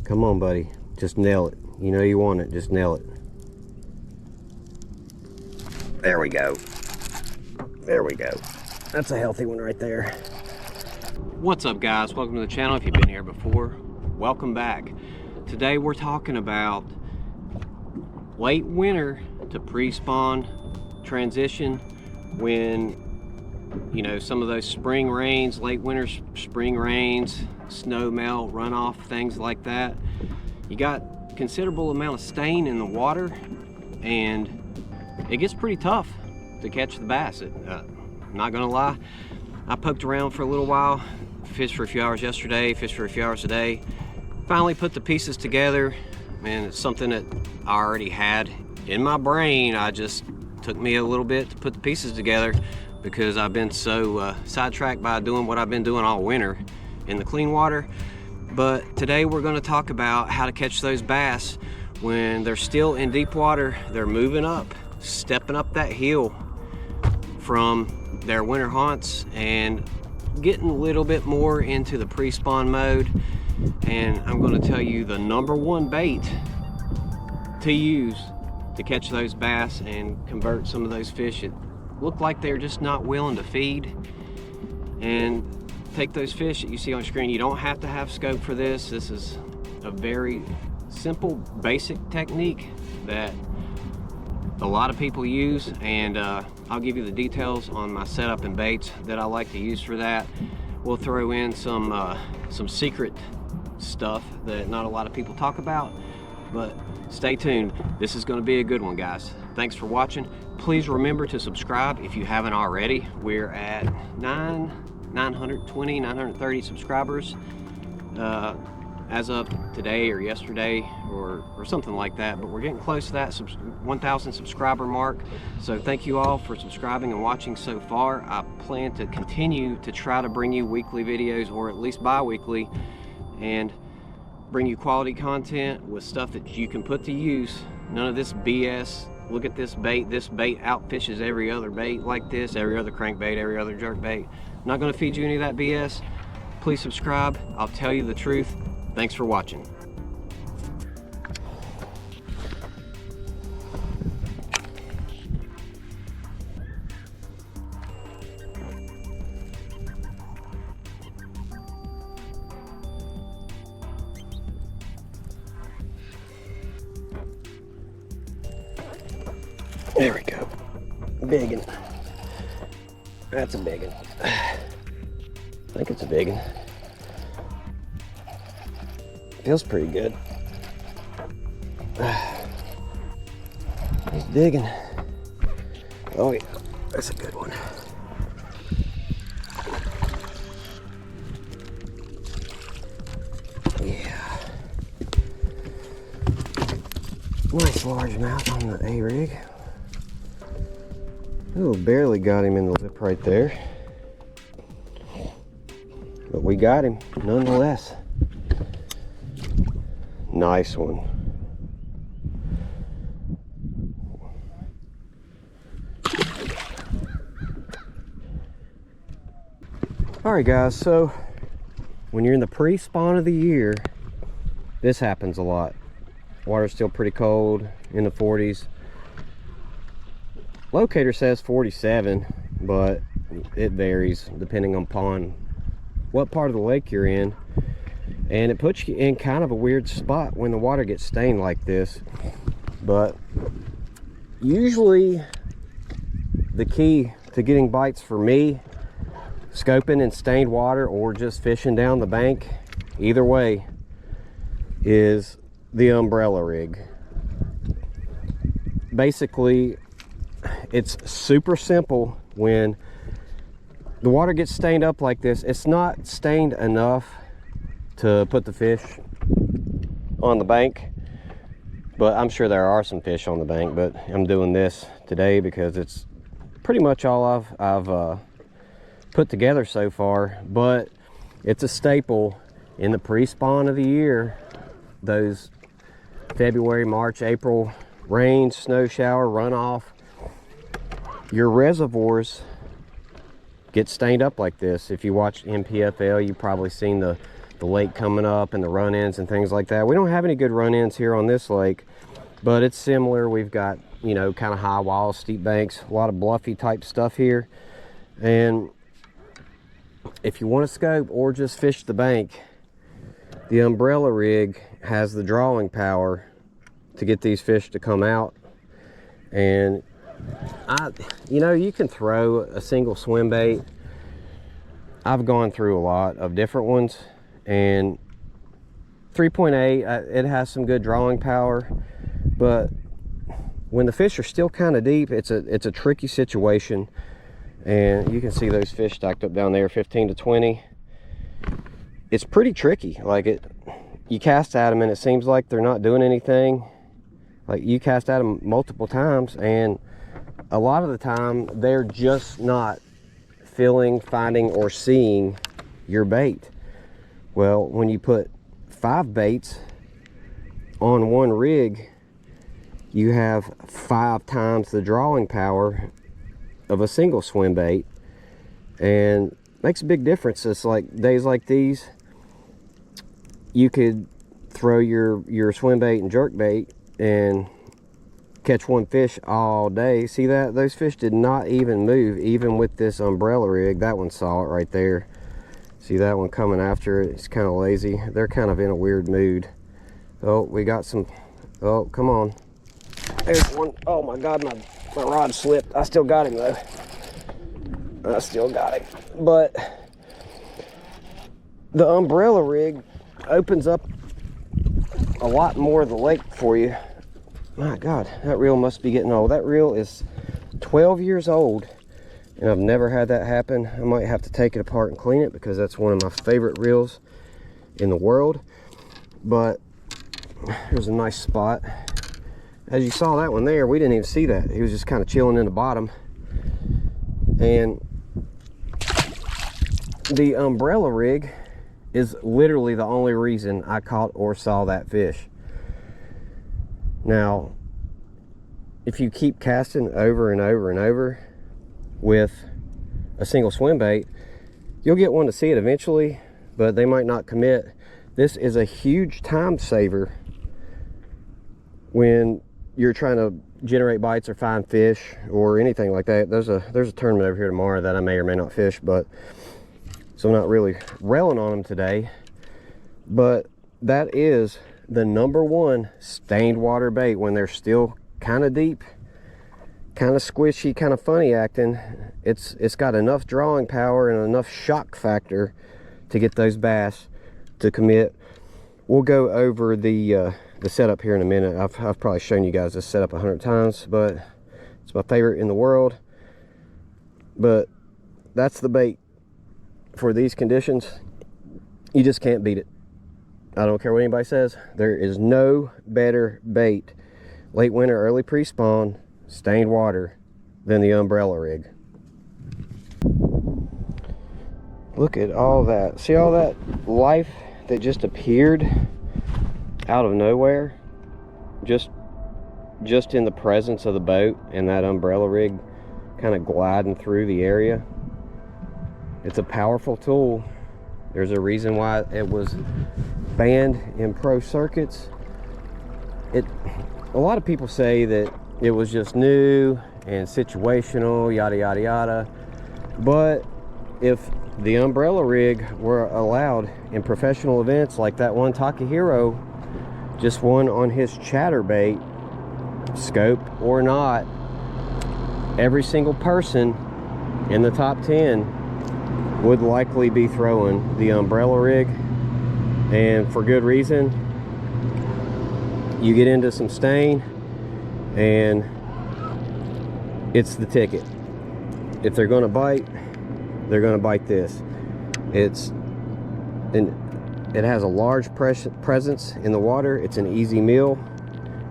Come on, buddy. Just nail it. You know you want it. Just nail it. There we go. There we go. That's a healthy one right there. What's up, guys? Welcome to the channel. If you've been here before, welcome back. Today we're talking about late winter to pre-spawn transition, when you know some of those spring rains, late winter spring rains, snow melt, runoff, things like that. You got considerable amount of stain in the water, and it gets pretty tough to catch the bass. I'm not gonna lie, I poked around for a little while, fished for a few hours yesterday, fished for a few hours today, finally put the pieces together. Man, it's something that I already had in my brain. I just took me a little bit to put the pieces together because I've been so sidetracked by doing what I've been doing all winter in the clean water. But today we're going to talk about how to catch those bass when they're still in deep water. They're moving up, stepping up that hill from their winter haunts and getting a little bit more into the pre-spawn mode. And I'm going to tell you the #1 bait to use to catch those bass and convert some of those fish that look like they're just not willing to feed, and take those fish that you see on your screen. You don't have to have scope for this. This is a very simple, basic technique that a lot of people use, and I'll give you the details on my setup and baits that I like to use for that. We'll throw in some secret stuff that not a lot of people talk about, but stay tuned. This is going to be a good one, guys. Thanks for watching. Please remember to subscribe if you haven't already. We're at 930 subscribers as of today or yesterday or something like that, but we're getting close to that 1,000 subscriber mark. So thank you all for subscribing and watching so far. I plan to continue to try to bring you weekly videos, or at least bi-weekly, and bring you quality content with stuff that you can put to use. None of this BS. Look at this bait. This bait outfishes every other bait like this, every other crankbait, every other jerk bait. I'm not going to feed you any of that BS. Please subscribe. I'll tell you the truth. Thanks for watching. There we go. Big one. That's a big one. I think it's a big one. Feels pretty good. He's digging. Oh yeah, that's a good one. Yeah. Nice largemouth on the A-rig. Oh, barely got him in the lip right there. But we got him nonetheless. Nice one. Alright guys, so when you're in the pre-spawn of the year, this happens a lot. Water's still pretty cold, in the 40s. Locator says 47, but it varies depending upon what part of the lake you're in. And it puts you in kind of a weird spot when the water gets stained like this. But usually the key to getting bites for me, scoping in stained water or just fishing down the bank, either way, is the umbrella rig. Basically, it's super simple. When the water gets stained up like this, it's not stained enough to put the fish on the bank, but I'm sure there are some fish on the bank. But I'm doing this today because it's pretty much all I've put together so far. But it's a staple in the pre-spawn of the year. Those February, March, April rain, snow shower, runoff, your reservoirs get stained up like this. If you watch MPFL, you've probably seen the the lake coming up and the run-ins and things like that. We don't have any good run-ins here on this lake, but it's similar. We've got, you know, kind of high walls, steep banks, a lot of bluffy type stuff here. And if you want to scope or just fish the bank, the umbrella rig has the drawing power to get these fish to come out. And you know, you can throw a single swim bait. I've gone through a lot of different ones, and 3.8, it has some good drawing power, but when the fish are still kind of deep, it's a tricky situation. And you can see those fish stacked up down there, 15 to 20. It's pretty tricky. Like, you cast at them and it seems like they're not doing anything. Like, you cast at them multiple times and a lot of the time they're just not feeling, finding, or seeing your bait. Well, when you put 5 baits on one rig, you have 5 times the drawing power of a single swim bait, and makes a big difference. It's like days like these, you could throw your swim bait and jerk bait and catch one fish all day. See that? Those fish did not even move, even with this umbrella rig. That one saw it right there. See that one coming after it? It's kind of lazy. They're kind of in a weird mood. Oh, we got some. Oh, come on. There's one. Oh my God, my rod slipped. I still got him though. I still got him. But the umbrella rig opens up a lot more of the lake for you. My God, that reel must be getting old. That reel is 12 years old, and I've never had that happen. I might have to take it apart and clean it, because that's one of my favorite reels in the world. But here's a nice spot. As you saw that one there, we didn't even see that. He was just kind of chilling in the bottom. And the umbrella rig is literally the only reason I caught or saw that fish. Now, if you keep casting over and over and over with a single swim bait, you'll get one to see it eventually, but they might not commit. This is a huge time saver when you're trying to generate bites or find fish or anything like that. There's a tournament over here tomorrow that I may or may not fish, but so I'm not really railing on them today. But that is the #1 stained water bait when they're still kind of deep, kind of squishy, kind of funny acting. It's got enough drawing power and enough shock factor to get those bass to commit. We'll go over the setup here in a minute. I've probably shown you guys this setup 100 times, but it's my favorite in the world. But that's the bait for these conditions. You just can't beat it. I don't care what anybody says. There is no better bait, late winter, early pre-spawn, stained water, than the umbrella rig. Look at all that. See all that life that just appeared out of nowhere? Just in the presence of the boat and that umbrella rig kind of gliding through the area. It's a powerful tool. There's a reason why it was banned in pro circuits. A lot of people say that it was just new and situational, yada yada yada, but if the umbrella rig were allowed in professional events like that one Takahiro just won on his chatterbait, scope or not, every single person in the top 10 would likely be throwing the umbrella rig, and for good reason. You get into some stain and it's the ticket. If they're gonna bite, they're gonna bite this. It has a large presence in the water. It's an easy meal,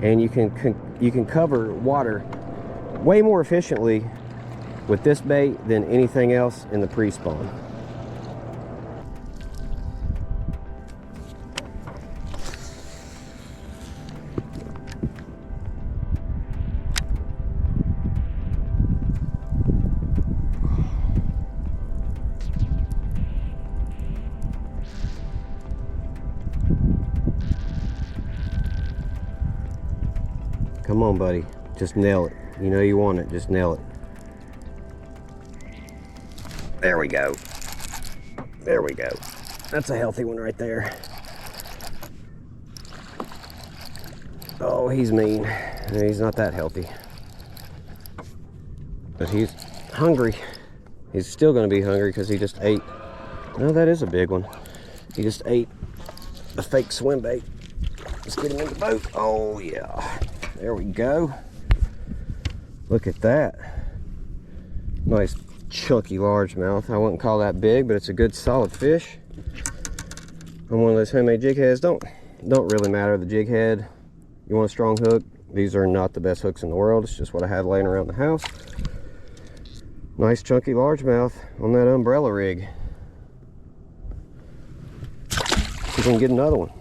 and you can cover water way more efficiently with this bait than anything else in the pre-spawn. Come on, buddy. Just nail it. You know you want it. Just nail it. There we go. There we go. That's a healthy one right there. Oh, he's mean. He's not that healthy. But he's hungry. He's still going to be hungry because he just ate. No, that is a big one. He just ate a fake swim bait. Let's get him in the boat. Oh, yeah. There we go. Look at that. Nice, chunky largemouth. I wouldn't call that big, but it's a good, solid fish. On one of those homemade jig heads. Don't really matter the jig head. You want a strong hook? These are not the best hooks in the world. It's just what I have laying around the house. Nice, chunky largemouth on that umbrella rig. See if we can get another one.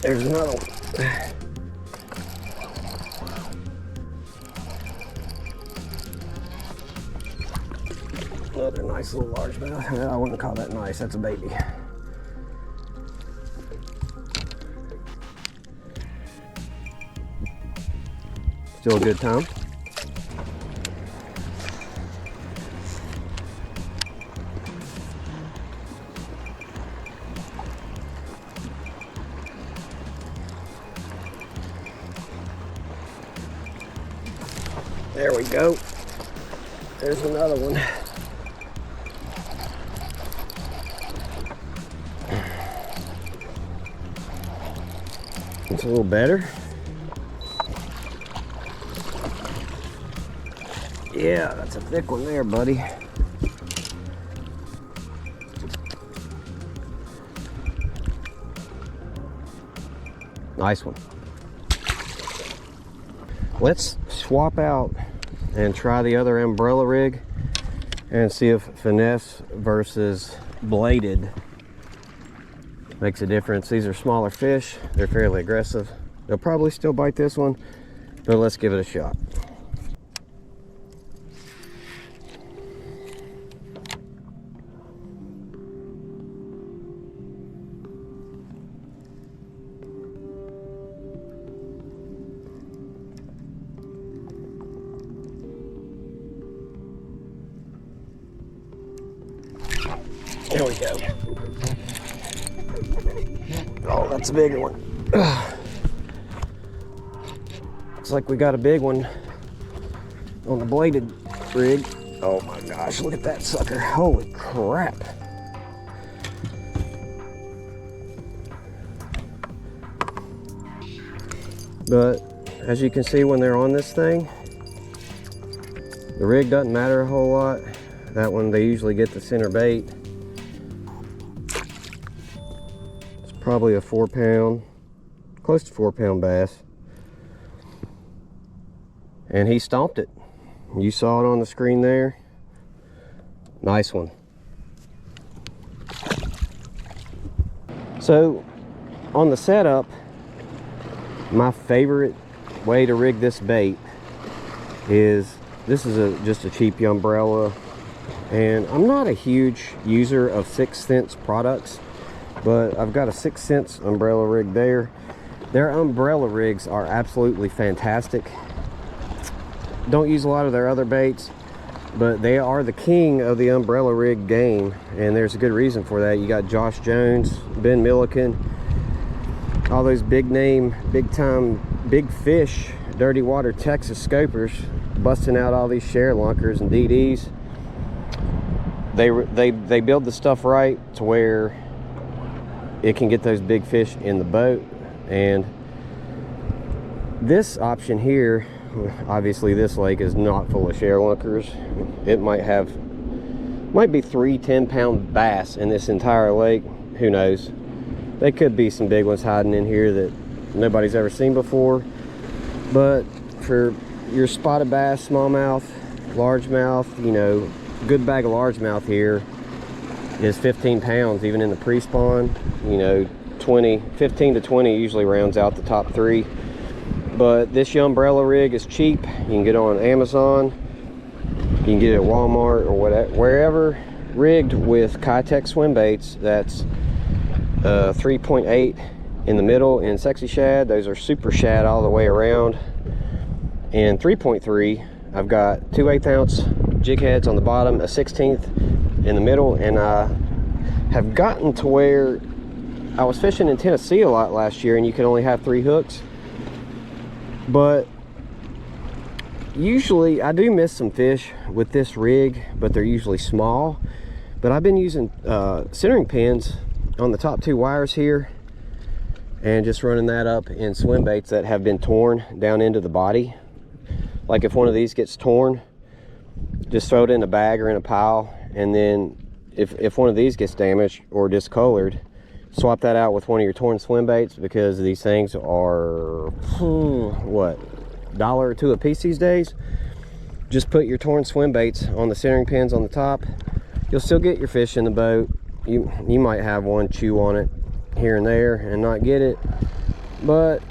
There's another one. Another nice little largemouth. I wouldn't call that nice. That's a baby. Still a good time. There we go. There's another one. It's a little better. Yeah, that's a thick one there, buddy. Nice one. Let's swap out and try the other umbrella rig and see if finesse versus bladed makes a difference. These are smaller fish. They're fairly aggressive. They'll probably still bite this one, but let's give it a shot. There we go. Oh, that's a bigger one. Looks like we got a big one on the bladed rig. Oh my gosh, look at that sucker. Holy crap. But as you can see, when they're on this thing, the rig doesn't matter a whole lot. That one, they usually get the center bait. It's probably a 4-pound, close to 4-pound bass. And he stomped it. You saw it on the screen there. Nice one. So on the setup, my favorite way to rig this bait is, this is just a cheap umbrella. And I'm not a huge user of 6th Sense products, but I've got a 6th Sense umbrella rig there. Their umbrella rigs are absolutely fantastic. Don't use a lot of their other baits, but they are the king of the umbrella rig game, and there's a good reason for that. You got Josh Jones, Ben Milliken, all those big name, big time, big fish, dirty water Texas scopers busting out all these share lunkers and DDs. They build the stuff right to where it can get those big fish in the boat. And this option here, obviously this lake is not full of share lunkers. It might be 3 10-pound bass in this entire lake. Who knows? There could be some big ones hiding in here that nobody's ever seen before. But for your spotted bass, smallmouth, largemouth, you know, good bag of largemouth here, is 15 pounds, even in the pre-spawn. You know, 15 to 20 usually rounds out the top 3. But this umbrella rig is cheap. You can get it on Amazon. You can get it at Walmart or whatever, wherever, rigged with Kitech swim baits. That's 3.8 in the middle in Sexy Shad. Those are super shad all the way around. And 3.3, I've got 2 1/8 ounce jig heads on the bottom, a 1/16 in the middle, and I have gotten to where I was fishing in Tennessee a lot last year, and you could only have 3 hooks. But usually I do miss some fish with this rig, but they're usually small. But I've been using centering pins on the top 2 wires here, and just running that up in swim baits that have been torn down into the body. Like if one of these gets torn, just throw it in a bag or in a pile, and then if one of these gets damaged or discolored, swap that out with one of your torn swim baits, because these things are what, $1 or $2 a piece these days. Just put your torn swim baits on the centering pins on the top. You'll still get your fish in the boat. You might have one chew on it here and there and not get it, but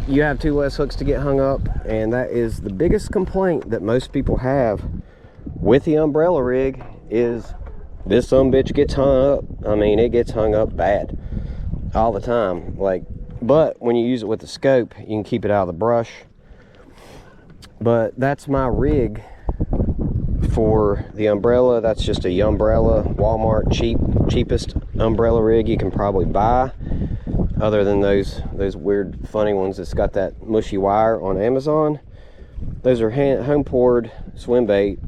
you have 2 less hooks to get hung up. And that is the biggest complaint that most people have with the umbrella rig, is this sumbitch gets hung up. I mean, it gets hung up bad all the time. Like, but when you use it with the scope, you can keep it out of the brush. But that's my rig for the umbrella. That's just a umbrella Walmart cheapest umbrella rig you can probably buy, other than those weird funny ones that's got that mushy wire on Amazon. Those are home poured swim bait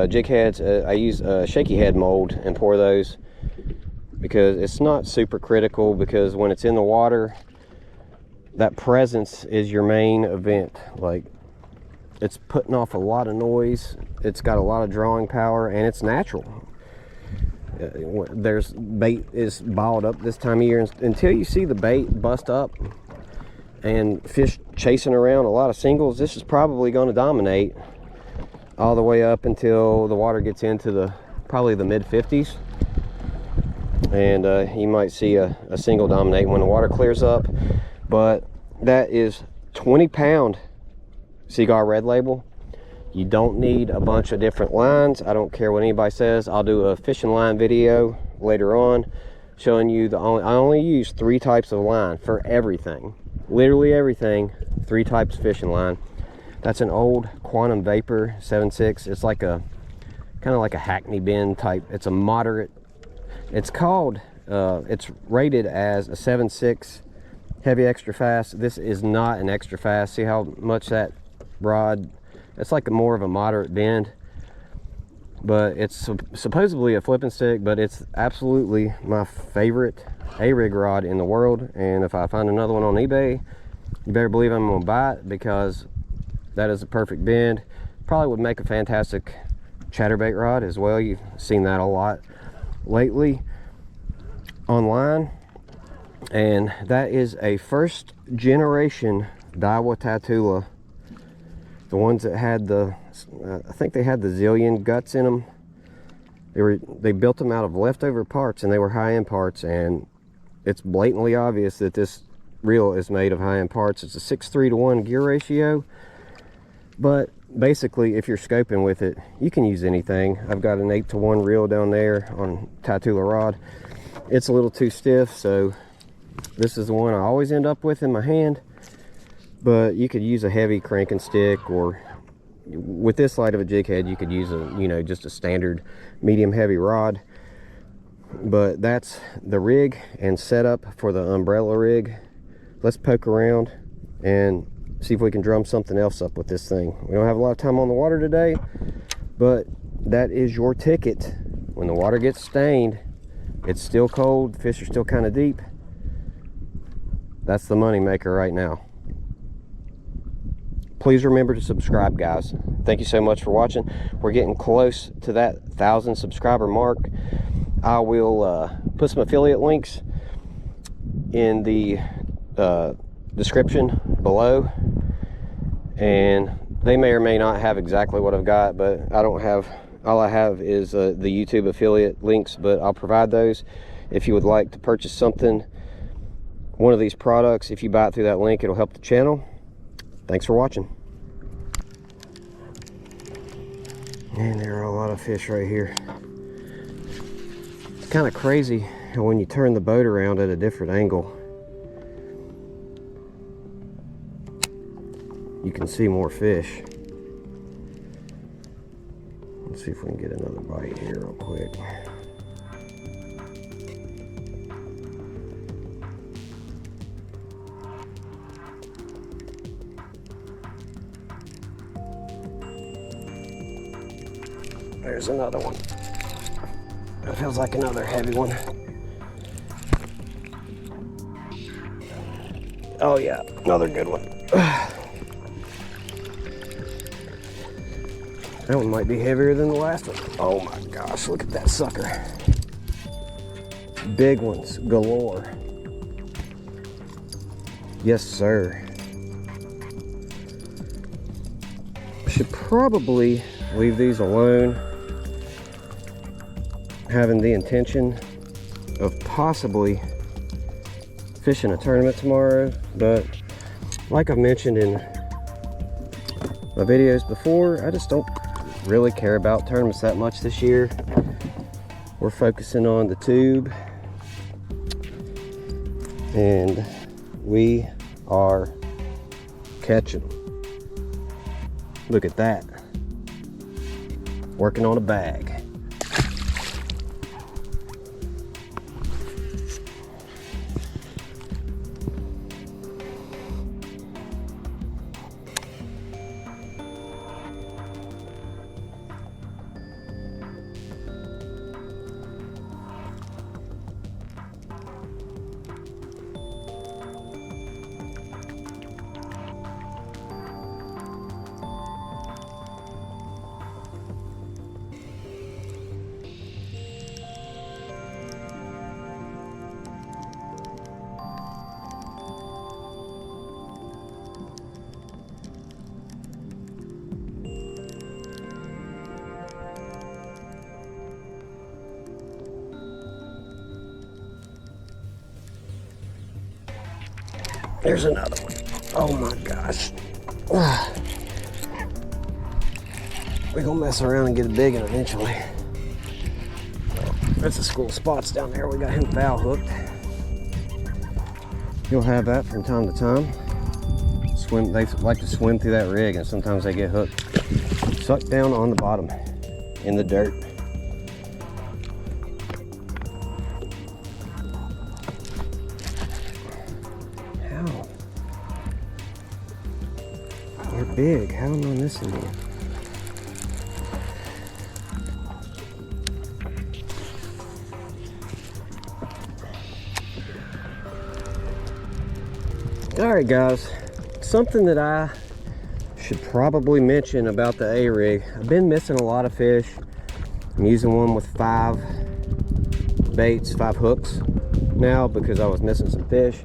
jig heads. I use a shaky head mold and pour those, because it's not super critical, because when it's in the water, that presence is your main event. Like, it's putting off a lot of noise, it's got a lot of drawing power, and it's natural. There's bait is balled up this time of year, until you see the bait bust up and fish chasing around a lot of singles. This is probably going to dominate all the way up until the water gets into probably the mid 50s, and you might see a single dominate when the water clears up. But that is 20-pound Seaguar Red Label. You don't need a bunch of different lines. I don't care what anybody says. I'll do a fishing line video later on showing you I only use 3 types of line for everything. Literally everything, 3 types of fishing line. That's an old Quantum Vapor 7.6. It's like kind of like a Hackney Bend type. It's a moderate. It's called, it's rated as a 7.6 heavy extra fast. This is not an extra fast. See how much that rod, it's like more of a moderate bend, but it's supposedly a flipping stick. But it's absolutely my favorite A-rig rod in the world, and if I find another one on eBay, you better believe I'm gonna buy it, because that is a perfect bend. Probably would make a fantastic chatterbait rod as well. You've seen that a lot lately online. And that is a first generation Daiwa Tatula. The ones that had I think they had the zillion guts in them. They built them out of leftover parts, and they were high-end parts, and it's blatantly obvious that this reel is made of high-end parts. It's a 6:3 to 1 gear ratio. But basically, if you're scoping with it, you can use anything. I've got an 8 to 1 reel down there on Tatula rod. It's a little too stiff, so this is the one I always end up with in my hand. But you could use a heavy cranking stick, or with this light of a jig head, you could use just a standard medium heavy rod. But that's the rig and setup for the umbrella rig. Let's poke around and see if we can drum something else up with this thing. We don't have a lot of time on the water today, but that is your ticket. When the water gets stained, it's still cold, the fish are still kind of deep. That's the money maker right now. Please remember to subscribe, guys. Thank you so much for watching. We're getting close to that 1,000 subscriber mark. I will put some affiliate links in the description below, and they may or may not have exactly what I've got, but I don't have all I have is the YouTube affiliate links, but I'll provide those if you would like to purchase something, one of these products. If you buy it through that link, it'll help the channel. Thanks for watching. And there are a lot of fish right here. It's kind of crazy how when you turn the boat around at a different angle, you can see more fish. Let's see if we can get another bite here real quick. There's another one. It feels like another heavy one. Oh yeah, another good one. That one might be heavier than the last one. Oh my gosh, look at that sucker. Big ones galore. Yes, sir. Should probably leave these alone, having the intention of possibly fishing a tournament tomorrow, but like I've mentioned in my videos before, I just don't really care about tournaments that much this year. We're focusing on the tube, and we are catching them. Look at that. Working on a bag. There's another one. Oh my gosh. We're gonna mess around and get a big one eventually. That's a school of spots down there. We got him foul hooked. You'll have that from time to time. They like to swim through that rig, and sometimes they get hooked. Sucked down on the bottom in the dirt. They're big. How am I missing them? Alright guys, something that I should probably mention about the A-rig. I've been missing a lot of fish. I'm using one with 5 baits, 5 hooks now because I was missing some fish.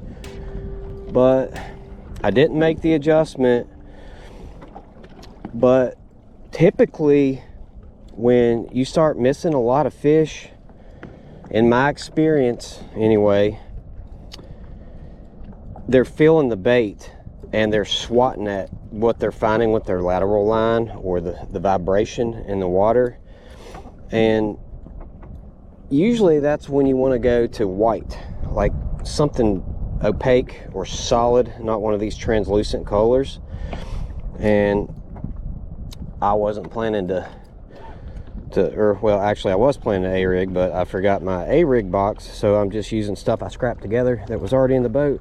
But I didn't make the adjustment. But typically when you start missing a lot of fish, in my experience anyway, they're feeling the bait and they're swatting at what they're finding with their lateral line or the vibration in the water. And usually that's when you want to go to white, like something opaque or solid, not one of these translucent colors. And I wasn't planning well, actually I was planning an A-rig, but I forgot my A-rig box, so I'm just using stuff I scrapped together that was already in the boat.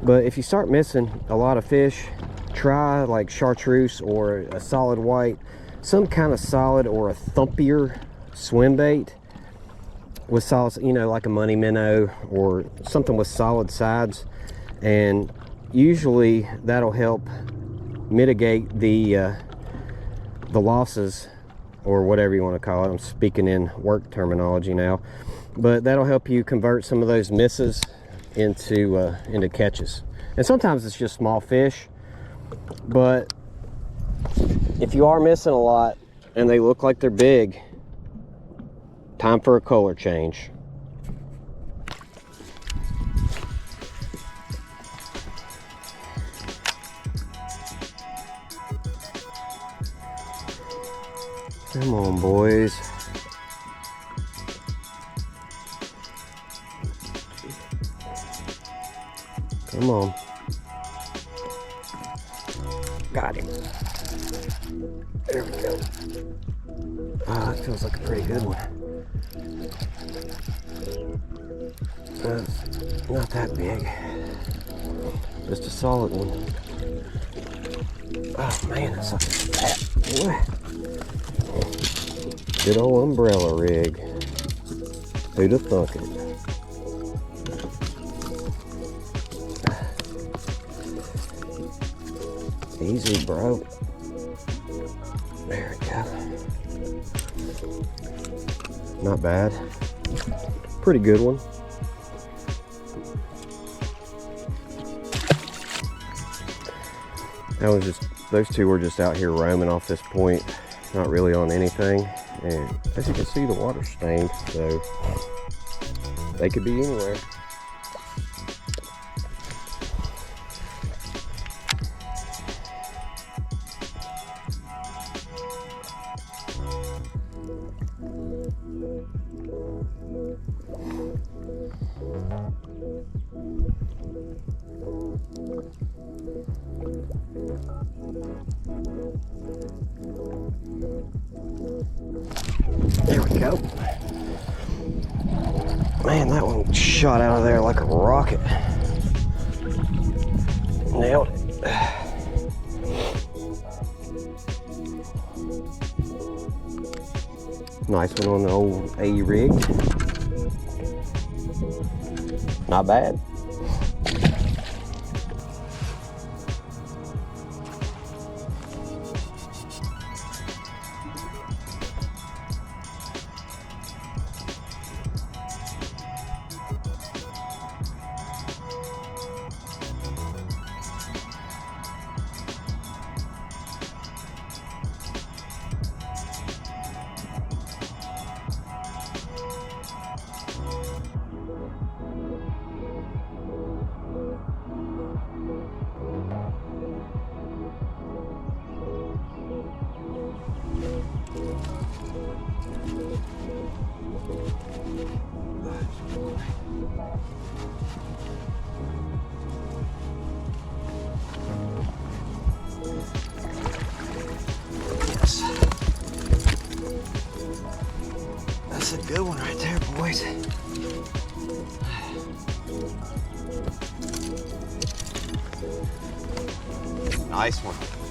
But if you start missing a lot of fish, try like chartreuse or a solid white, some kind of solid or a thumpier swim bait with solid, you know, like a money minnow or something with solid sides, and usually that'll help mitigate the losses, or whatever you want to call it. I'm speaking in work terminology now, but that'll help you convert some of those misses into catches. And sometimes it's just small fish, but if you are missing a lot, and they look like they're big. Time for a color change. Come on, boys. Come on. Got him. There we go. Ah, that feels like a pretty good one. Not that big. Just a solid one. Oh man, that's like a fat boy. Good old umbrella rig. Who'd have thunk it? Easy, bro. There we go. Not bad. Pretty good one. Those two were just out here roaming off this point, not really on anything. And as you can see, the water's stained, so they could be anywhere. There we go. Man, that one shot out of there like a rocket. Nailed it. Nice one on the old A rig. Not bad. That's a good one right there, boys. Nice one.